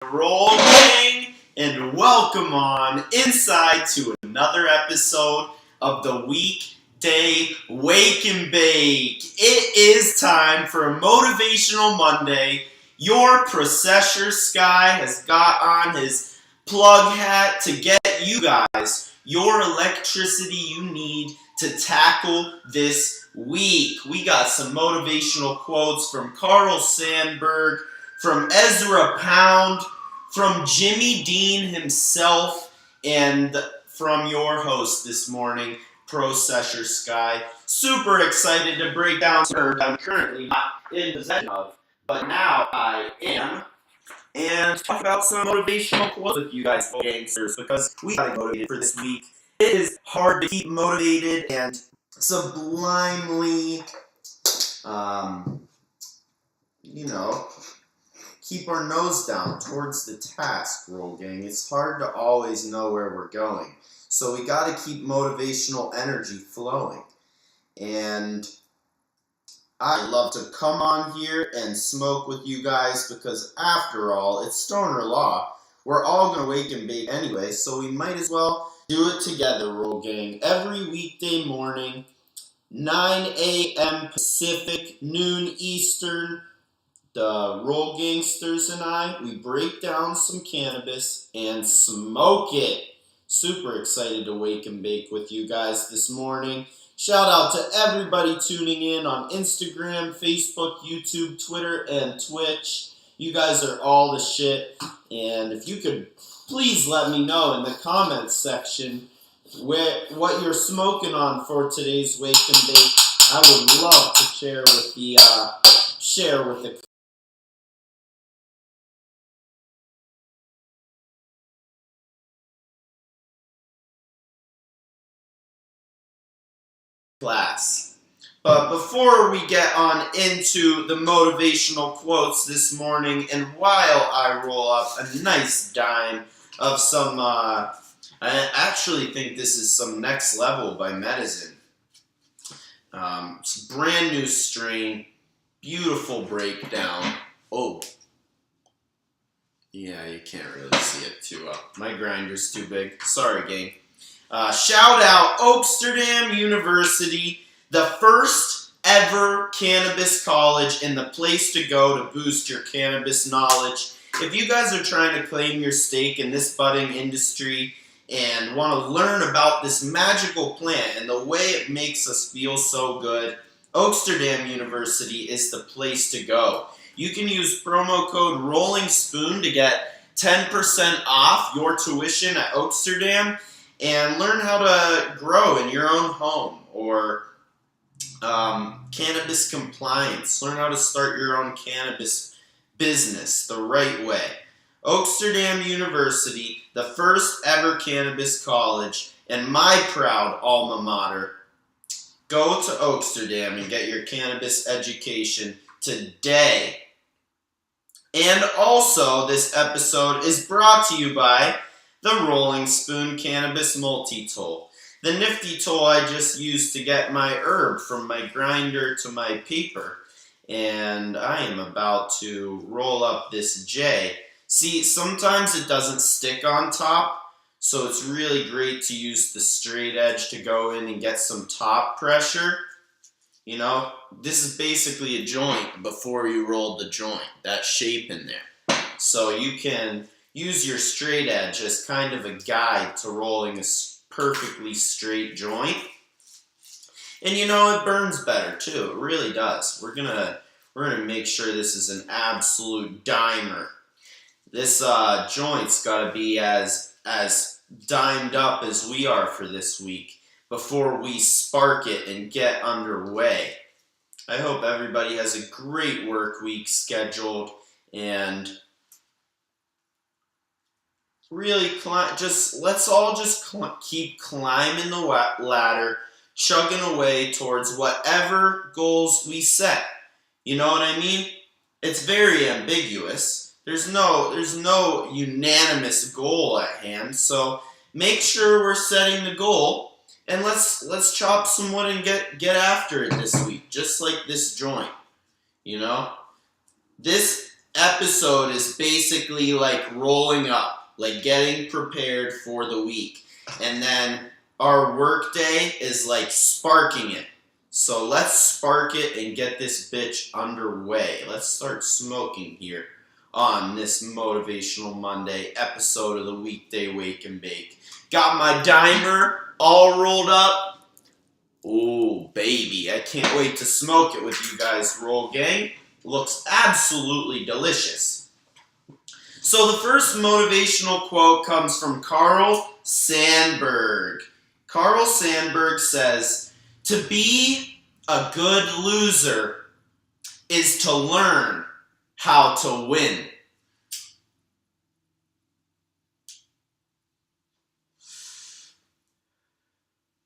Rolling and welcome on inside to another episode of the Weekday Wake and Bake. It is time for a motivational Monday. Your processor Sky has got on his plug hat to get you guys your electricity you need to tackle this week. We got some motivational quotes from Carl Sandburg, from Ezra Pound, from Jimmy Dean himself, and from your host this morning, Processor Sky. Super excited to break down something I'm currently not in possession of, but now I am, and talk about some motivational quotes with you guys, gangsters, because we got motivated for this week. It is hard to keep motivated and sublimely, keep our nose down towards the task, Roll Gang. It's hard to always know where we're going. So we got to keep motivational energy flowing. And I love to come on here and smoke with you guys because after all, it's Stoner Law. We're all going to wake and bake anyway, so we might as well do it together, Roll Gang. Every weekday morning, 9 a.m. Pacific, noon Eastern, the Roll Gangsters and I, we break down some cannabis and smoke it. Super excited to wake and bake with you guys this morning. Shout out to everybody tuning in on Instagram, Facebook, YouTube, Twitter, and Twitch. You guys are all the shit. And if you could please let me know in the comments section what you're smoking on for today's wake and bake. I would love to share with the class. But before we get on into the motivational quotes this morning, and while I roll up a nice dime of some, I actually think this is some Next Level by Medicine. It's a brand new strain, beautiful breakdown. Oh, yeah, you can't really see it too well. My grinder's too big. Sorry, gang. Shout out WWnB University, the first ever cannabis college and the place to go to boost your cannabis knowledge. If you guys are trying to claim your stake in this budding industry and want to learn about this magical plant and the way it makes us feel so good, WWnB University is the place to go. You can use promo code Rolling Spoon to get 10% off your tuition at WWnB. And learn how to grow in your own home, or cannabis compliance. Learn how to start your own cannabis business the right way. WWnB University, the first ever cannabis college, and my proud alma mater. Go to WWnB and get your cannabis education today. And also, this episode is brought to you by the Rolling Spoon Cannabis Multi-Tool. The nifty tool I just used to get my herb from my grinder to my paper. And I am about to roll up this J. See, sometimes it doesn't stick on top, so it's really great to use the straight edge to go in and get some top pressure. You know, this is basically a joint before you roll the joint, that shape in there. So you can use your straight edge as kind of a guide to rolling a perfectly straight joint. And you know, it burns better too. It really does. We're gonna make sure this is an absolute dimer. This joint's gotta be as dimed up as we are for this week before we spark it and get underway. I hope everybody has a great work week scheduled and really let's all keep climbing the ladder, chugging away towards whatever goals we set. You know what I mean? It's very ambiguous. There's no unanimous goal at hand. So make sure we're setting the goal, and let's chop some wood and get after it this week, just like this joint. You know, this episode is basically like rolling up, like getting prepared for the week. And then our workday is like sparking it. So let's spark it and get this bitch underway. Let's start smoking here on this Motivational Monday episode of the Weekday Wake and Bake. Got my dimer all rolled up. Ooh, baby, I can't wait to smoke it with you guys, Roll Gang. Looks absolutely delicious. So the first motivational quote comes from Carl Sandburg. Carl Sandburg says, "To be a good loser is to learn how to win."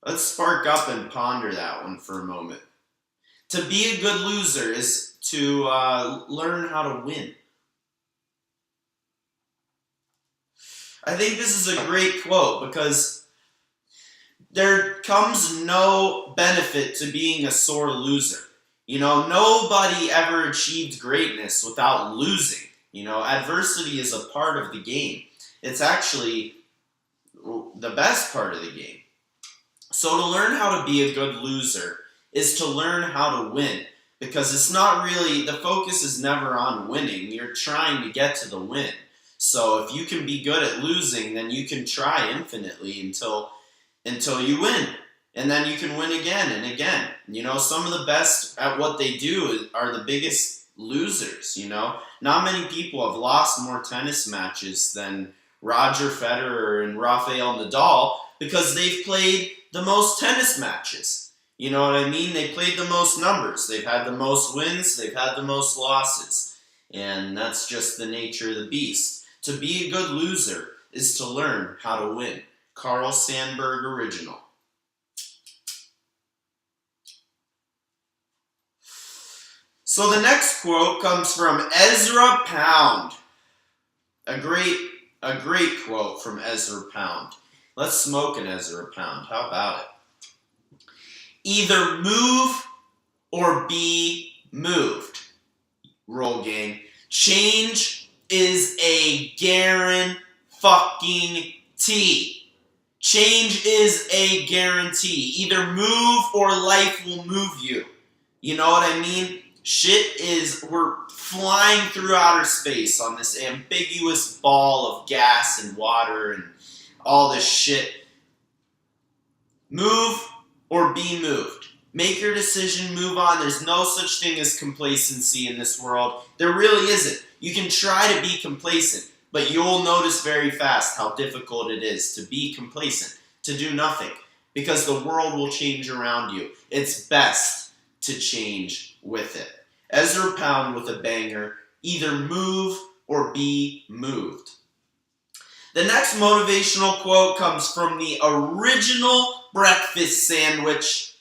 Let's spark up and ponder that one for a moment. To be a good loser is to learn how to win. I think this is a great quote because there comes no benefit to being a sore loser. Nobody ever achieved greatness without losing. Adversity is a part of the game. It's actually the best part of the game. So to learn how to be a good loser is to learn how to win, because it's not really, the focus is never on winning. You're trying to get to the win. So if you can be good at losing, then you can try infinitely until you win. And then you can win again and again. Some of the best at what they do are the biggest losers, Not many people have lost more tennis matches than Roger Federer and Rafael Nadal because they've played the most tennis matches. You know what I mean? They played the most numbers. They've had the most wins. They've had the most losses. And that's just the nature of the beast. To be a good loser is to learn how to win. Carl Sandburg original. So the next quote comes from Ezra Pound. A great quote from Ezra Pound. Let's smoke an Ezra Pound. How about it? Either move or be moved. Roll Gang. Change is a guarantee. Change is a guarantee. Either move or life will move you. You know what I mean? We're flying through outer space on this ambiguous ball of gas and water and all this shit. Move or be moved. Make your decision, move on. There's no such thing as complacency in this world. There really isn't. You can try to be complacent, but you'll notice very fast how difficult it is to be complacent, to do nothing, because the world will change around you. It's best to change with it. Ezra Pound with a banger. Either move or be moved. The next motivational quote comes from the original breakfast sandwich,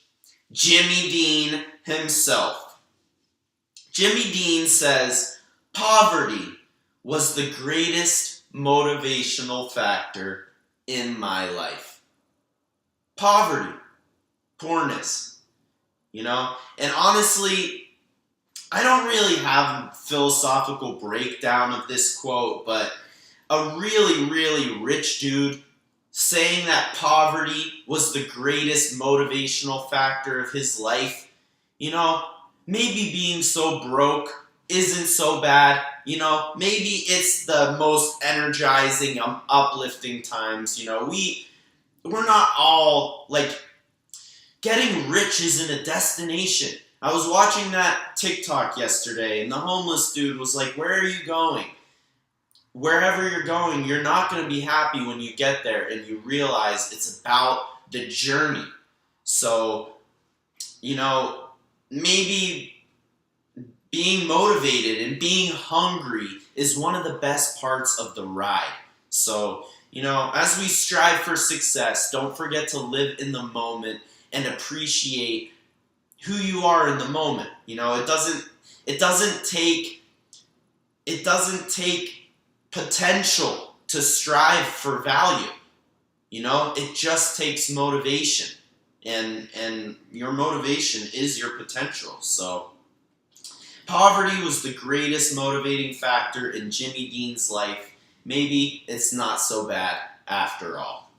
Jimmy Dean himself. Jimmy Dean says, "Poverty was the greatest motivational factor in my life." Poverty, poorness, And honestly, I don't really have a philosophical breakdown of this quote, but a really, really rich dude saying that poverty was the greatest motivational factor of his life. Maybe being so broke isn't so bad. Maybe it's the most energizing, uplifting times. We're not all, getting rich isn't a destination. I was watching that TikTok yesterday, and the homeless dude was like, "Where are you going?" Wherever you're going, you're not going to be happy when you get there and you realize it's about the journey. So, maybe being motivated and being hungry is one of the best parts of the ride. So, as we strive for success, don't forget to live in the moment and appreciate who you are in the moment. It doesn't take potential to strive for value. It just takes motivation. And your motivation is your potential. So Poverty was the greatest motivating factor in Jimmy Dean's life. Maybe it's not so bad after all.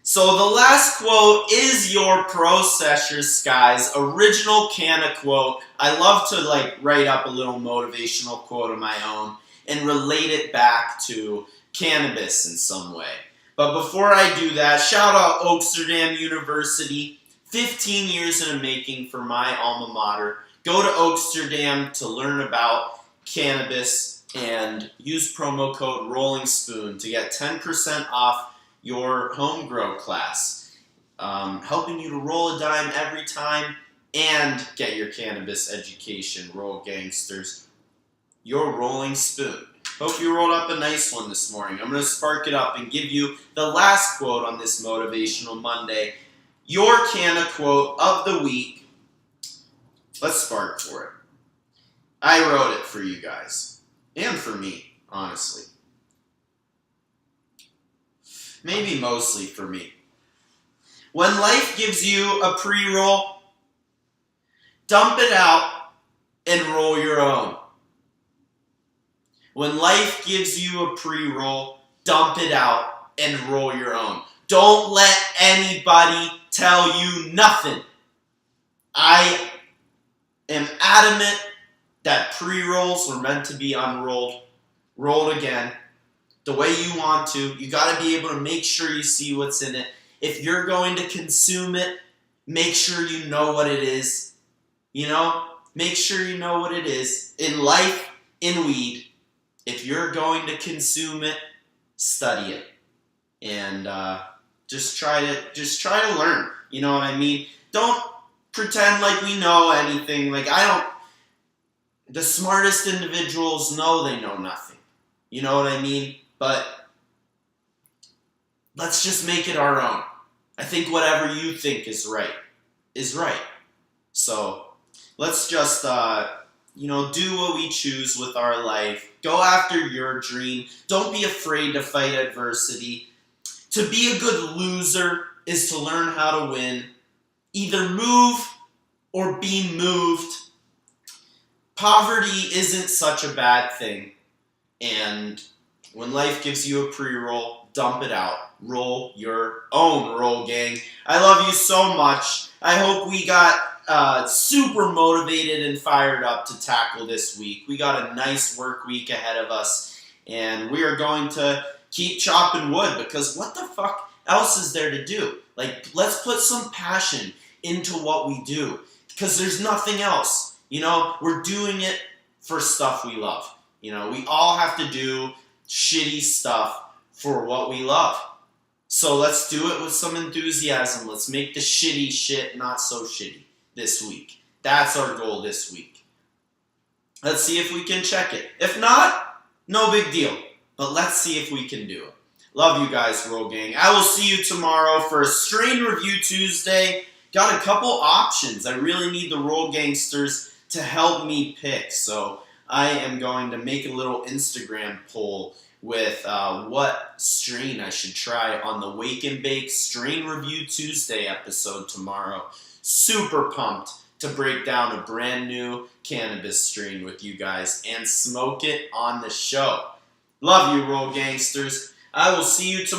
So the last quote is your Processor Sky's original Canna quote. I love to write up a little motivational quote of my own and relate it back to cannabis in some way. But before I do that, shout out WWnB University, 15 years in the making for my alma mater. Go to WWnB to learn about cannabis and use promo code Rolling Spoon to get 10% off your home grow class, helping you to roll a dime every time and get your cannabis education. Roll gangsters, your Rolling Spoon. Hope you rolled up a nice one this morning. I'm going to spark it up and give you the last quote on this Motivational Monday. Your Canna quote of the week. Let's spark for it. I wrote it for you guys. And for me, honestly. Maybe mostly for me. When life gives you a pre-roll, dump it out and roll your own. When life gives you a pre-roll, dump it out and roll your own. Don't let anybody tell you nothing. I am adamant that pre-rolls were meant to be unrolled, rolled again, the way you want to. You got to be able to make sure you see what's in it. If you're going to consume it, make sure you know what it is. Make sure you know what it is. In life, in weed, if you're going to consume it, study it. And just try to learn. You know what I mean? Don't pretend like we know anything. The smartest individuals know they know nothing. You know what I mean? But let's just make it our own. I think whatever you think is right is right. So let's just, do what we choose with our life. Go after your dream. Don't be afraid to fight adversity. To be a good loser is to learn how to win. Either move or be moved. Poverty isn't such a bad thing. And when life gives you a pre-roll, dump it out. Roll your own, roll gang. I love you so much. I hope we got super motivated and fired up to tackle this week. We got a nice work week ahead of us. And we are going to keep chopping wood because what the fuck else is there to do? Let's put some passion into what we do because there's nothing else. We're doing it for stuff we love. We all have to do shitty stuff for what we love. So let's do it with some enthusiasm. Let's make the shitty shit not so shitty this week. That's our goal this week. Let's see if we can check it. If not, no big deal. But let's see if we can do it. Love you guys, Roll Gang. I will see you tomorrow for a Strain Review Tuesday. Got a couple options. I really need the Roll Gangsters to help me pick. So I am going to make a little Instagram poll with what strain I should try on the Wake and Bake Strain Review Tuesday episode tomorrow. Super pumped to break down a brand new cannabis strain with you guys and smoke it on the show. Love you, Roll Gangsters. I will see you tomorrow.